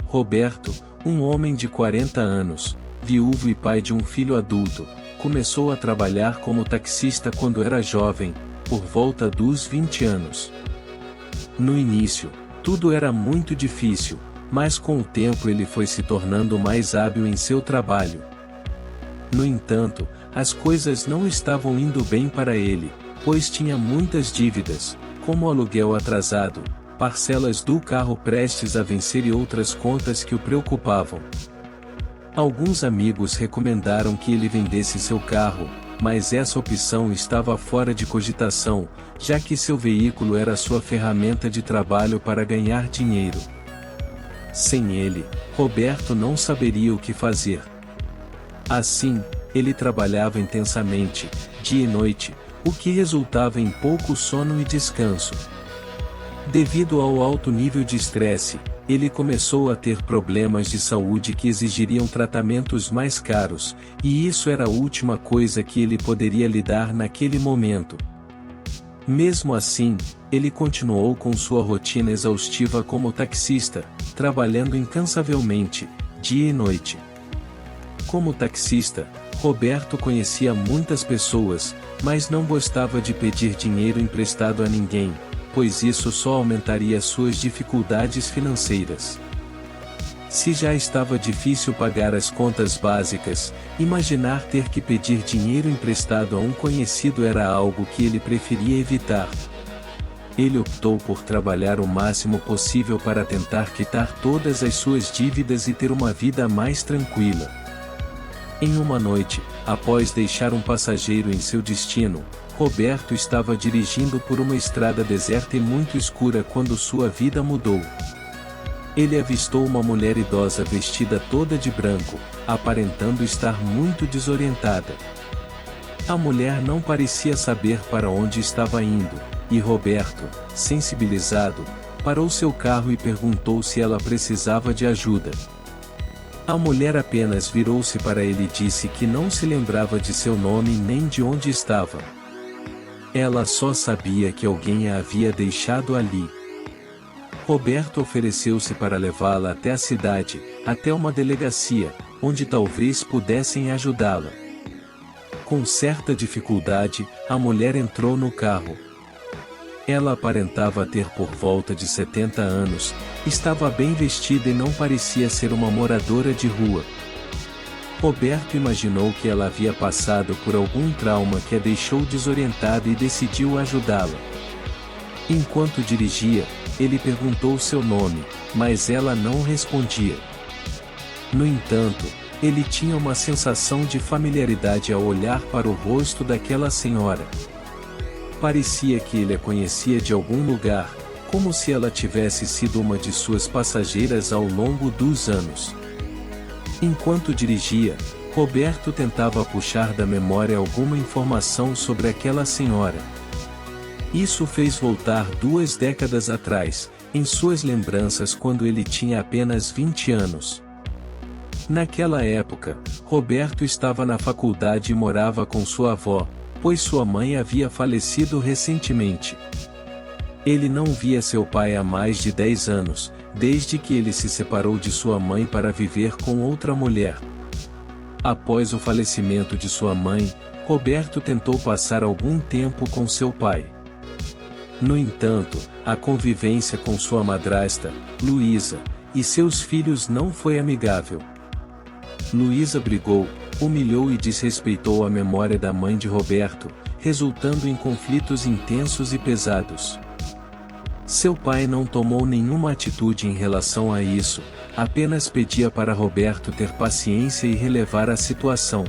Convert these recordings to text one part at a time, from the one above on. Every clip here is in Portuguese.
Roberto, um homem de 40 anos, viúvo e pai de um filho adulto, começou a trabalhar como taxista quando era jovem, por volta dos 20 anos. No início, tudo era muito difícil, mas com o tempo ele foi se tornando mais hábil em seu trabalho. No entanto, as coisas não estavam indo bem para ele, pois tinha muitas dívidas, como aluguel atrasado, parcelas do carro prestes a vencer e outras contas que o preocupavam. Alguns amigos recomendaram que ele vendesse seu carro, mas essa opção estava fora de cogitação, já que seu veículo era sua ferramenta de trabalho para ganhar dinheiro. Sem ele, Roberto não saberia o que fazer. Assim, ele trabalhava intensamente, dia e noite, o que resultava em pouco sono e descanso. Devido ao alto nível de estresse, ele começou a ter problemas de saúde que exigiriam tratamentos mais caros, e isso era a última coisa que ele poderia lidar naquele momento. Mesmo assim, ele continuou com sua rotina exaustiva como taxista, trabalhando incansavelmente, dia e noite. Como taxista, Roberto conhecia muitas pessoas, mas não gostava de pedir dinheiro emprestado a ninguém, pois isso só aumentaria suas dificuldades financeiras. Se já estava difícil pagar as contas básicas, imaginar ter que pedir dinheiro emprestado a um conhecido era algo que ele preferia evitar. Ele optou por trabalhar o máximo possível para tentar quitar todas as suas dívidas e ter uma vida mais tranquila. Em uma noite, após deixar um passageiro em seu destino, Roberto estava dirigindo por uma estrada deserta e muito escura quando sua vida mudou. Ele avistou uma mulher idosa vestida toda de branco, aparentando estar muito desorientada. A mulher não parecia saber para onde estava indo, e Roberto, sensibilizado, parou seu carro e perguntou se ela precisava de ajuda. A mulher apenas virou-se para ele e disse que não se lembrava de seu nome nem de onde estava. Ela só sabia que alguém a havia deixado ali. Roberto ofereceu-se para levá-la até a cidade, até uma delegacia, onde talvez pudessem ajudá-la. Com certa dificuldade, a mulher entrou no carro. Ela aparentava ter por volta de 70 anos, estava bem vestida e não parecia ser uma moradora de rua. Roberto imaginou que ela havia passado por algum trauma que a deixou desorientada e decidiu ajudá-la. Enquanto dirigia, ele perguntou seu nome, mas ela não respondia. No entanto, ele tinha uma sensação de familiaridade ao olhar para o rosto daquela senhora. Parecia que ele a conhecia de algum lugar, como se ela tivesse sido uma de suas passageiras ao longo dos anos. Enquanto dirigia, Roberto tentava puxar da memória alguma informação sobre aquela senhora. Isso fez voltar 2 décadas atrás, em suas lembranças quando ele tinha apenas 20 anos. Naquela época, Roberto estava na faculdade e morava com sua avó, pois sua mãe havia falecido recentemente. Ele não via seu pai há mais de 10 anos, desde que ele se separou de sua mãe para viver com outra mulher. Após o falecimento de sua mãe, Roberto tentou passar algum tempo com seu pai. No entanto, a convivência com sua madrasta, Luísa, e seus filhos não foi amigável. Luísa brigou, humilhou e desrespeitou a memória da mãe de Roberto, resultando em conflitos intensos e pesados. Seu pai não tomou nenhuma atitude em relação a isso, apenas pedia para Roberto ter paciência e relevar a situação.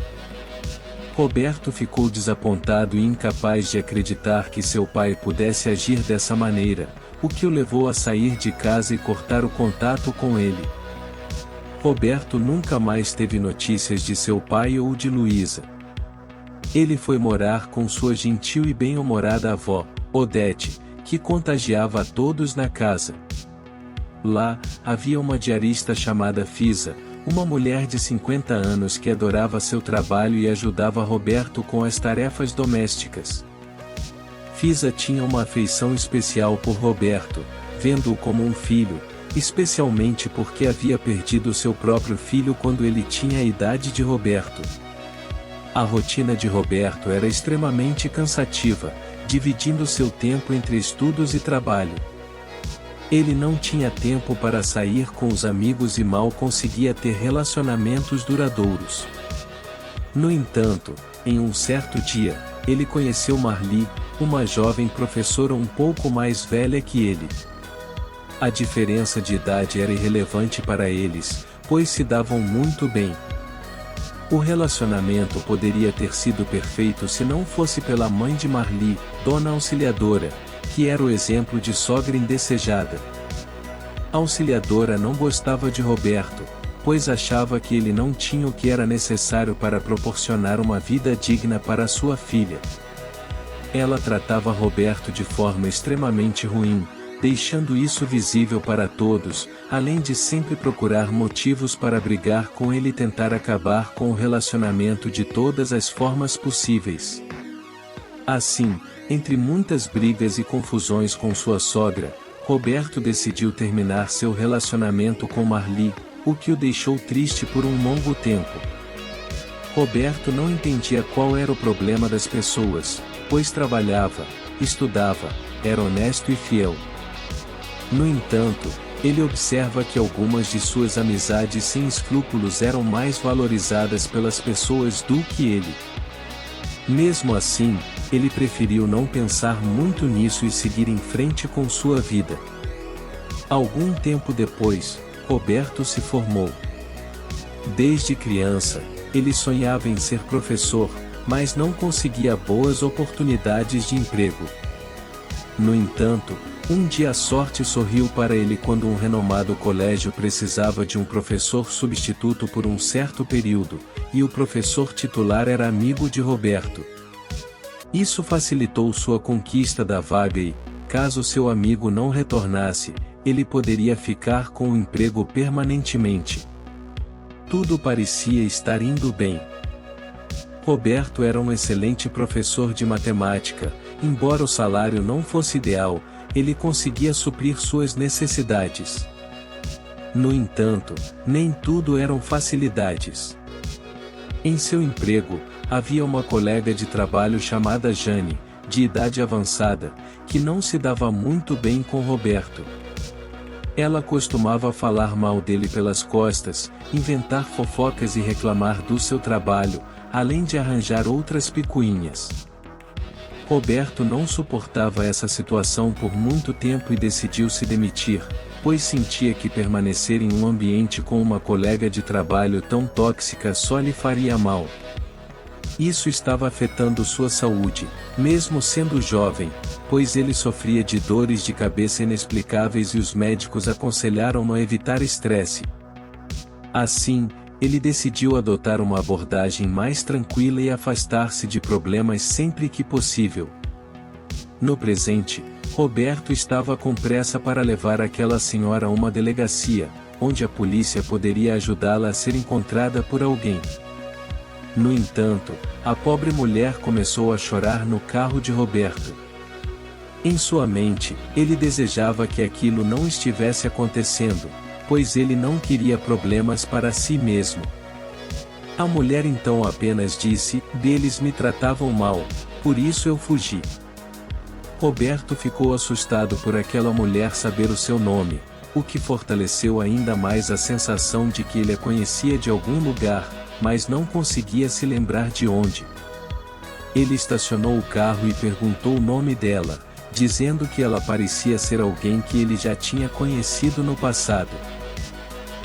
Roberto ficou desapontado e incapaz de acreditar que seu pai pudesse agir dessa maneira, o que o levou a sair de casa e cortar o contato com ele. Roberto nunca mais teve notícias de seu pai ou de Luísa. Ele foi morar com sua gentil e bem-humorada avó, Odete, que contagiava a todos na casa. Lá, havia uma diarista chamada Fisa, uma mulher de 50 anos que adorava seu trabalho e ajudava Roberto com as tarefas domésticas. Fisa tinha uma afeição especial por Roberto, vendo-o como um filho, especialmente porque havia perdido seu próprio filho quando ele tinha a idade de Roberto. A rotina de Roberto era extremamente cansativa, dividindo seu tempo entre estudos e trabalho. Ele não tinha tempo para sair com os amigos e mal conseguia ter relacionamentos duradouros. No entanto, em um certo dia, ele conheceu Marli, uma jovem professora um pouco mais velha que ele. A diferença de idade era irrelevante para eles, pois se davam muito bem. O relacionamento poderia ter sido perfeito se não fosse pela mãe de Marli, Dona Auxiliadora, que era o exemplo de sogra indesejada. A Auxiliadora não gostava de Roberto, pois achava que ele não tinha o que era necessário para proporcionar uma vida digna para sua filha. Ela tratava Roberto de forma extremamente ruim, deixando isso visível para todos, além de sempre procurar motivos para brigar com ele e tentar acabar com o relacionamento de todas as formas possíveis. Assim, entre muitas brigas e confusões com sua sogra, Roberto decidiu terminar seu relacionamento com Marli, o que o deixou triste por um longo tempo. Roberto não entendia qual era o problema das pessoas, pois trabalhava, estudava, era honesto e fiel. No entanto, ele observa que algumas de suas amizades sem escrúpulos eram mais valorizadas pelas pessoas do que ele. Mesmo assim, ele preferiu não pensar muito nisso e seguir em frente com sua vida. Algum tempo depois, Roberto se formou. Desde criança, ele sonhava em ser professor, mas não conseguia boas oportunidades de emprego. No entanto, um dia a sorte sorriu para ele quando um renomado colégio precisava de um professor substituto por um certo período, e o professor titular era amigo de Roberto. Isso facilitou sua conquista da vaga e, caso seu amigo não retornasse, ele poderia ficar com o emprego permanentemente. Tudo parecia estar indo bem. Roberto era um excelente professor de matemática, embora o salário não fosse ideal, ele conseguia suprir suas necessidades. No entanto, nem tudo eram facilidades. Em seu emprego, havia uma colega de trabalho chamada Jane, de idade avançada, que não se dava muito bem com Roberto. Ela costumava falar mal dele pelas costas, inventar fofocas e reclamar do seu trabalho, além de arranjar outras picuinhas. Roberto não suportava essa situação por muito tempo e decidiu se demitir, pois sentia que permanecer em um ambiente com uma colega de trabalho tão tóxica só lhe faria mal. Isso estava afetando sua saúde, mesmo sendo jovem, pois ele sofria de dores de cabeça inexplicáveis e os médicos aconselharam-no a evitar estresse. Assim, ele decidiu adotar uma abordagem mais tranquila e afastar-se de problemas sempre que possível. No presente, Roberto estava com pressa para levar aquela senhora a uma delegacia, onde a polícia poderia ajudá-la a ser encontrada por alguém. No entanto, a pobre mulher começou a chorar no carro de Roberto. Em sua mente, ele desejava que aquilo não estivesse acontecendo, pois ele não queria problemas para si mesmo. A mulher então apenas disse: "Eles me tratavam mal, por isso eu fugi." Roberto ficou assustado por aquela mulher saber o seu nome, o que fortaleceu ainda mais a sensação de que ele a conhecia de algum lugar, mas não conseguia se lembrar de onde. Ele estacionou o carro e perguntou o nome dela, dizendo que ela parecia ser alguém que ele já tinha conhecido no passado.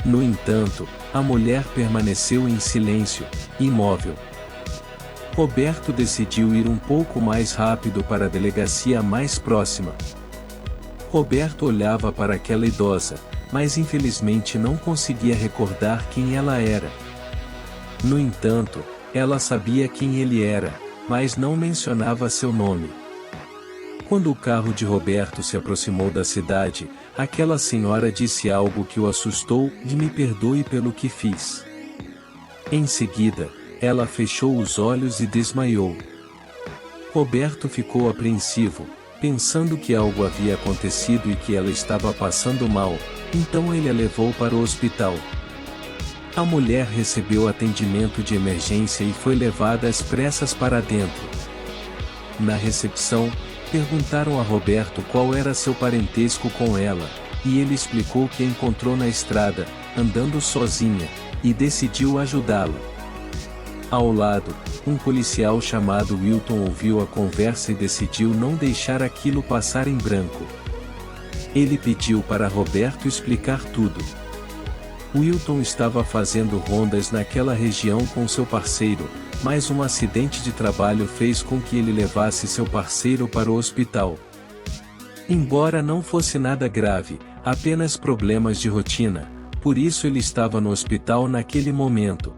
No entanto, a mulher permaneceu em silêncio, imóvel. Roberto decidiu ir um pouco mais rápido para a delegacia mais próxima. Roberto olhava para aquela idosa, mas infelizmente não conseguia recordar quem ela era. No entanto, ela sabia quem ele era, mas não mencionava seu nome. Quando o carro de Roberto se aproximou da cidade, aquela senhora disse algo que o assustou: "Me perdoe pelo que fiz." Em seguida, ela fechou os olhos e desmaiou. Roberto ficou apreensivo, pensando que algo havia acontecido e que ela estava passando mal, Então ele a levou para o hospital. A mulher recebeu atendimento de emergência e foi levada às pressas para dentro. Na recepção, perguntaram a Roberto qual era seu parentesco com ela, e ele explicou que a encontrou na estrada, andando sozinha, e decidiu ajudá-la. Ao lado, um policial chamado Wilton ouviu a conversa e decidiu não deixar aquilo passar em branco. Ele pediu para Roberto explicar tudo. Wilton estava fazendo rondas naquela região com seu parceiro, mas um acidente de trabalho fez com que ele levasse seu parceiro para o hospital. Embora não fosse nada grave, apenas problemas de rotina, por isso ele estava no hospital naquele momento.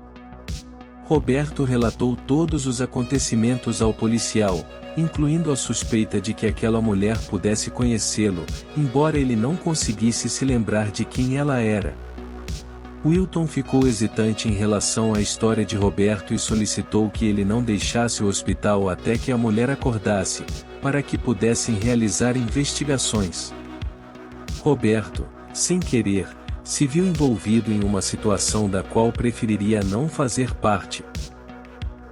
Roberto relatou todos os acontecimentos ao policial, incluindo a suspeita de que aquela mulher pudesse conhecê-lo, embora ele não conseguisse se lembrar de quem ela era. Wilton ficou hesitante em relação à história de Roberto e solicitou que ele não deixasse o hospital até que a mulher acordasse, para que pudessem realizar investigações. Roberto, sem querer, se viu envolvido em uma situação da qual preferiria não fazer parte.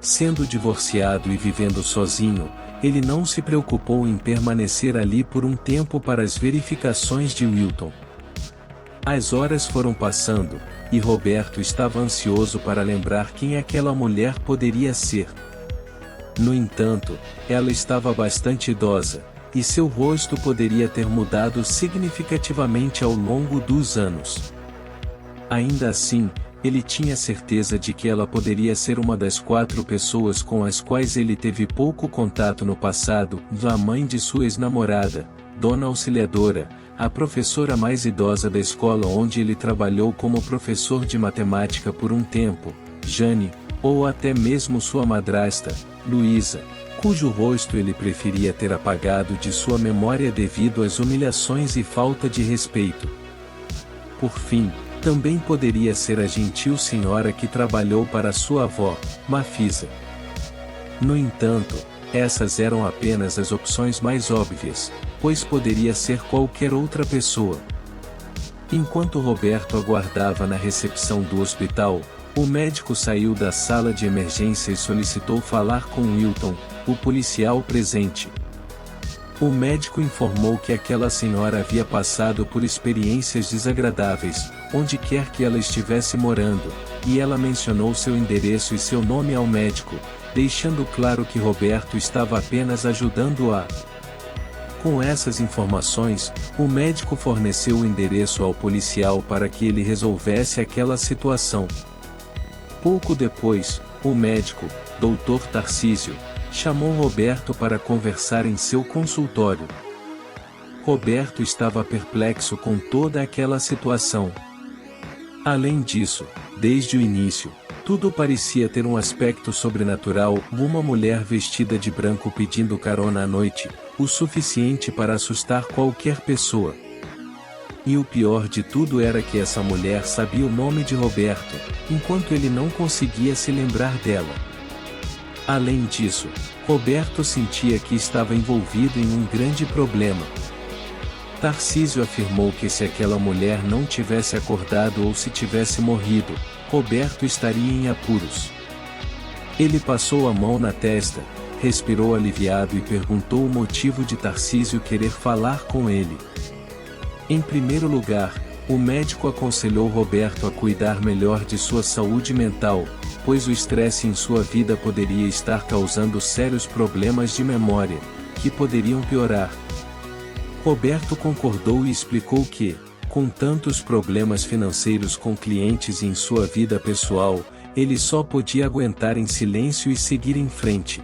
Sendo divorciado e vivendo sozinho, ele não se preocupou em permanecer ali por um tempo para as verificações de Wilton. As horas foram passando, e Roberto estava ansioso para lembrar quem aquela mulher poderia ser. No entanto, ela estava bastante idosa, e seu rosto poderia ter mudado significativamente ao longo dos anos. Ainda assim, ele tinha certeza de que ela poderia ser uma das 4 pessoas com as quais ele teve pouco contato no passado: a mãe de sua ex-namorada, Dona Auxiliadora, a professora mais idosa da escola onde ele trabalhou como professor de matemática por um tempo, Jane, ou até mesmo sua madrasta, Luísa, cujo rosto ele preferia ter apagado de sua memória devido às humilhações e falta de respeito. Por fim, também poderia ser a gentil senhora que trabalhou para sua avó, Mafisa. No entanto, essas eram apenas as opções mais óbvias, pois poderia ser qualquer outra pessoa. Enquanto Roberto aguardava na recepção do hospital, o médico saiu da sala de emergência e solicitou falar com Wilton, o policial presente. O médico informou que aquela senhora havia passado por experiências desagradáveis, onde quer que ela estivesse morando, e ela mencionou seu endereço e seu nome ao médico, deixando claro que Roberto estava apenas ajudando-a. Com essas informações, o médico forneceu o endereço ao policial para que ele resolvesse aquela situação. Pouco depois, o médico, Dr. Tarcísio, chamou Roberto para conversar em seu consultório. Roberto estava perplexo com toda aquela situação. Além disso, desde o início, tudo parecia ter um aspecto sobrenatural: uma mulher vestida de branco pedindo carona à noite, o suficiente para assustar qualquer pessoa. E o pior de tudo era que essa mulher sabia o nome de Roberto, enquanto ele não conseguia se lembrar dela. Além disso, Roberto sentia que estava envolvido em um grande problema. Tarcísio afirmou que se aquela mulher não tivesse acordado ou se tivesse morrido, Roberto estaria em apuros. Ele passou a mão na testa, respirou aliviado e perguntou o motivo de Tarcísio querer falar com ele. Em primeiro lugar, o médico aconselhou Roberto a cuidar melhor de sua saúde mental, pois o estresse em sua vida poderia estar causando sérios problemas de memória, que poderiam piorar. Roberto concordou e explicou que, com tantos problemas financeiros com clientes e em sua vida pessoal, ele só podia aguentar em silêncio e seguir em frente.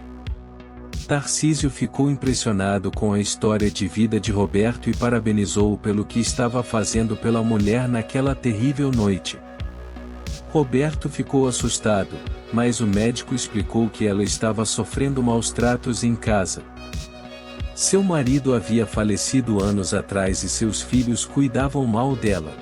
Tarcísio ficou impressionado com a história de vida de Roberto e parabenizou-o pelo que estava fazendo pela mulher naquela terrível noite. Roberto ficou assustado, mas o médico explicou que ela estava sofrendo maus tratos em casa. Seu marido havia falecido anos atrás e seus filhos cuidavam mal dela.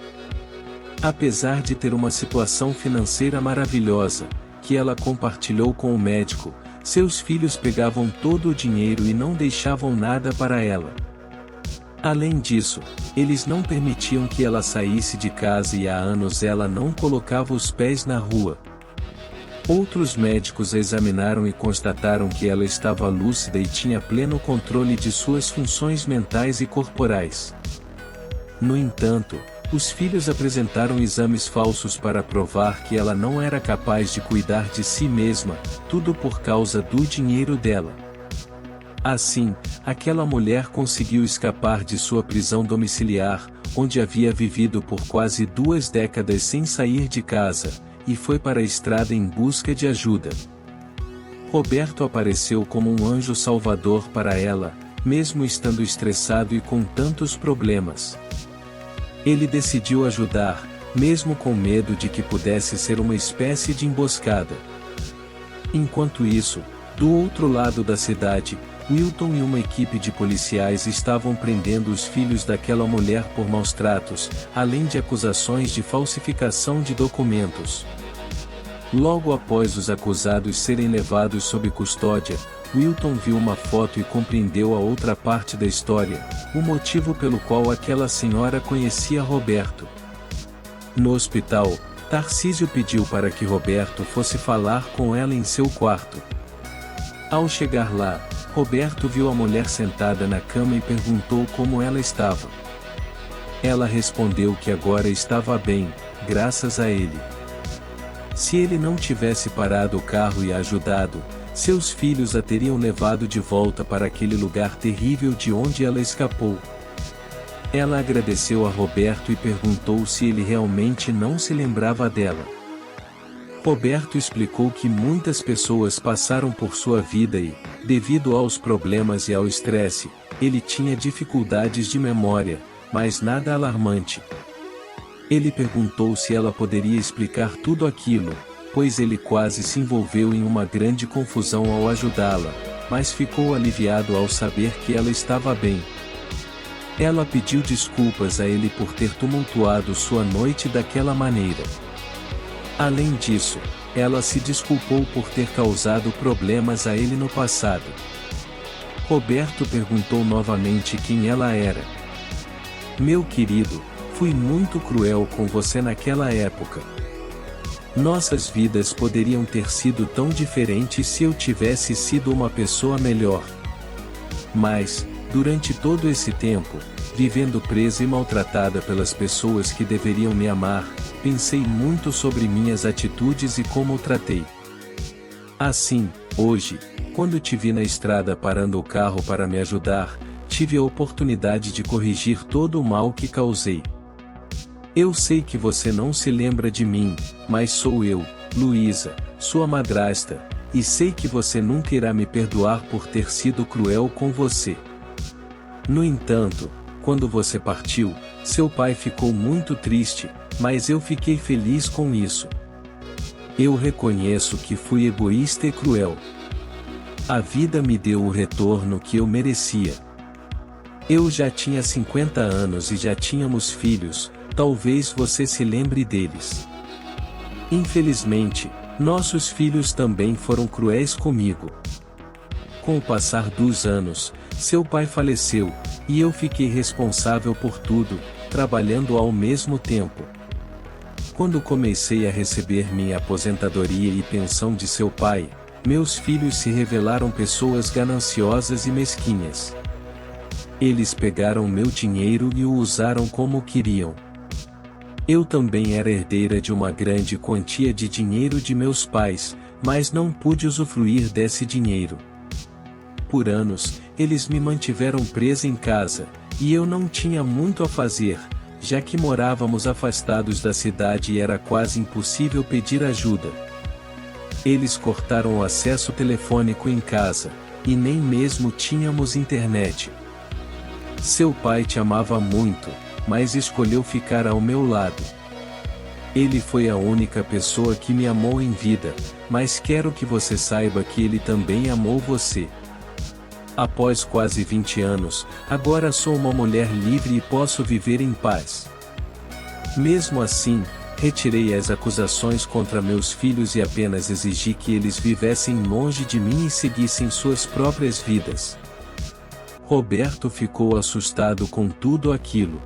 Apesar de ter uma situação financeira maravilhosa, que ela compartilhou com o médico, seus filhos pegavam todo o dinheiro e não deixavam nada para ela. Além disso, eles não permitiam que ela saísse de casa e há anos ela não colocava os pés na rua. Outros médicos a examinaram e constataram que ela estava lúcida e tinha pleno controle de suas funções mentais e corporais. No entanto, os filhos apresentaram exames falsos para provar que ela não era capaz de cuidar de si mesma, tudo por causa do dinheiro dela. Assim, aquela mulher conseguiu escapar de sua prisão domiciliar, onde havia vivido por quase 2 décadas sem sair de casa, e foi para a estrada em busca de ajuda. Roberto apareceu como um anjo salvador para ela, mesmo estando estressado e com tantos problemas. Ele decidiu ajudar, mesmo com medo de que pudesse ser uma espécie de emboscada. Enquanto isso, do outro lado da cidade, Wilton e uma equipe de policiais estavam prendendo os filhos daquela mulher por maus tratos, além de acusações de falsificação de documentos. Logo após os acusados serem levados sob custódia, Wilton viu uma foto e compreendeu a outra parte da história, o motivo pelo qual aquela senhora conhecia Roberto. No hospital, Tarcísio pediu para que Roberto fosse falar com ela em seu quarto. Ao chegar lá, Roberto viu a mulher sentada na cama e perguntou como ela estava. Ela respondeu que agora estava bem, graças a ele. Se ele não tivesse parado o carro e a ajudado, seus filhos a teriam levado de volta para aquele lugar terrível de onde ela escapou. Ela agradeceu a Roberto e perguntou se ele realmente não se lembrava dela. Roberto explicou que muitas pessoas passaram por sua vida e, devido aos problemas e ao estresse, ele tinha dificuldades de memória, mas nada alarmante. Ele perguntou se ela poderia explicar tudo aquilo, pois ele quase se envolveu em uma grande confusão ao ajudá-la, mas ficou aliviado ao saber que ela estava bem. Ela pediu desculpas a ele por ter tumultuado sua noite daquela maneira. Além disso, ela se desculpou por ter causado problemas a ele no passado. Roberto perguntou novamente quem ela era. Meu querido, fui muito cruel com você naquela época. Nossas vidas poderiam ter sido tão diferentes se eu tivesse sido uma pessoa melhor. Mas, durante todo esse tempo, vivendo presa e maltratada pelas pessoas que deveriam me amar, pensei muito sobre minhas atitudes e como o tratei. Assim, hoje, quando te vi na estrada parando o carro para me ajudar, tive a oportunidade de corrigir todo o mal que causei. Eu sei que você não se lembra de mim, mas sou eu, Luísa, sua madrasta, e sei que você nunca irá me perdoar por ter sido cruel com você. No entanto, quando você partiu, seu pai ficou muito triste, mas eu fiquei feliz com isso. Eu reconheço que fui egoísta e cruel. A vida me deu o retorno que eu merecia. Eu já tinha 50 anos e já tínhamos filhos, talvez você se lembre deles. Infelizmente, nossos filhos também foram cruéis comigo. Com o passar dos anos, seu pai faleceu, e eu fiquei responsável por tudo, trabalhando ao mesmo tempo. Quando comecei a receber minha aposentadoria e pensão de seu pai, meus filhos se revelaram pessoas gananciosas e mesquinhas. Eles pegaram meu dinheiro e o usaram como queriam. Eu também era herdeira de uma grande quantia de dinheiro de meus pais, mas não pude usufruir desse dinheiro. Por anos, eles me mantiveram presa em casa, e eu não tinha muito a fazer, já que morávamos afastados da cidade e era quase impossível pedir ajuda. Eles cortaram o acesso telefônico em casa, e nem mesmo tínhamos internet. Seu pai te amava muito, mas escolheu ficar ao meu lado. Ele foi a única pessoa que me amou em vida, mas quero que você saiba que ele também amou você. Após quase 20 anos, agora sou uma mulher livre e posso viver em paz. Mesmo assim, retirei as acusações contra meus filhos e apenas exigi que eles vivessem longe de mim e seguissem suas próprias vidas. Roberto ficou assustado com tudo aquilo.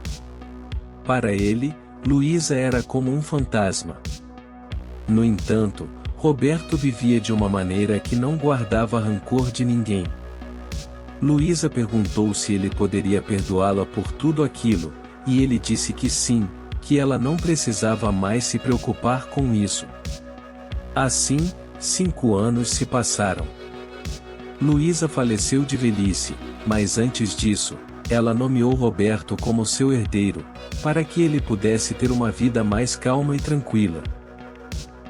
Para ele, Luísa era como um fantasma. No entanto, Roberto vivia de uma maneira que não guardava rancor de ninguém. Luísa perguntou se ele poderia perdoá-la por tudo aquilo, e ele disse que sim, que ela não precisava mais se preocupar com isso. Assim, 5 anos se passaram. Luísa faleceu de velhice, mas antes disso, ela nomeou Roberto como seu herdeiro, para que ele pudesse ter uma vida mais calma e tranquila.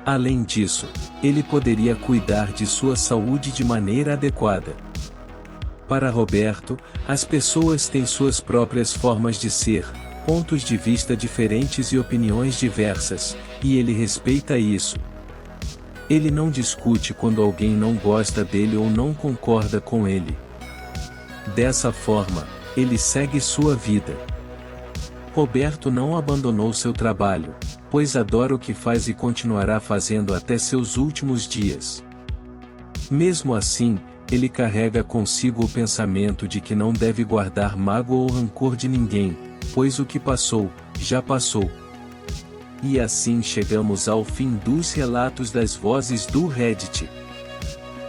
Além disso, ele poderia cuidar de sua saúde de maneira adequada. Para Roberto, as pessoas têm suas próprias formas de ser, pontos de vista diferentes e opiniões diversas, e ele respeita isso. Ele não discute quando alguém não gosta dele ou não concorda com ele. Dessa forma, ele segue sua vida. Roberto não abandonou seu trabalho, pois adora o que faz e continuará fazendo até seus últimos dias. Mesmo assim, ele carrega consigo o pensamento de que não deve guardar mágoa ou rancor de ninguém, pois o que passou, já passou. E assim chegamos ao fim dos relatos das vozes do Reddit.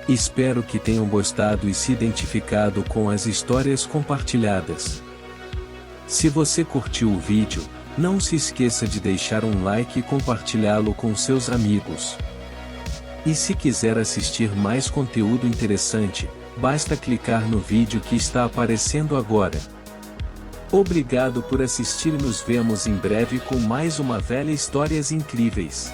Espero que tenham gostado e se identificado com as histórias compartilhadas. Se você curtiu o vídeo, não se esqueça de deixar um like e compartilhá-lo com seus amigos. E se quiser assistir mais conteúdo interessante, basta clicar no vídeo que está aparecendo agora. Obrigado por assistir e nos vemos em breve com mais uma velha Histórias Incríveis.